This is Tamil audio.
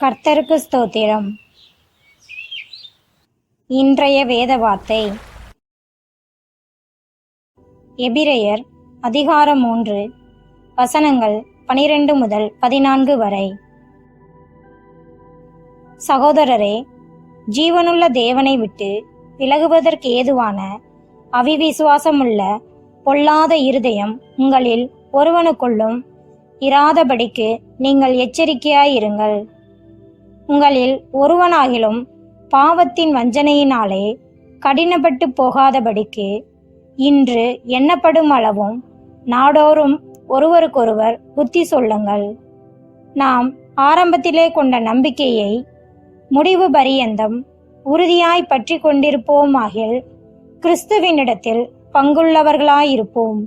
கர்த்தருக்கு ஸ்தோத்திரம். இன்றைய வேத வார்த்தை எபிரெயர் அதிகாரம் 3 வசனங்கள் 12 முதல் 14 வரை. சகோதரரே, ஜீவனுள்ள தேவனை விட்டு விலகுவதற்கு ஏதுவான அவிவிசுவாசமுள்ள பொல்லாத இருதயம் உங்களில் ஒருவனுக்குள்ளும் இராதபடிக்கு நீங்கள் எச்சரிக்கையாயிருங்கள். உங்களில் ஒருவனாகிலும் பாவத்தின் வஞ்சனையினாலே கடினப்பட்டு போகாதபடிக்கு இன்று எண்ணப்படும் அளவும் நாடோறும் ஒருவருக்கொருவர் புத்தி சொல்லுங்கள். நாம் ஆரம்பத்திலே கொண்ட நம்பிக்கையை முடிவு பரியந்தம் உறுதியாய் பற்றி கொண்டிருப்போமாகில் கிறிஸ்துவினிடத்தில் பங்குள்ளவர்களாயிருப்போம்.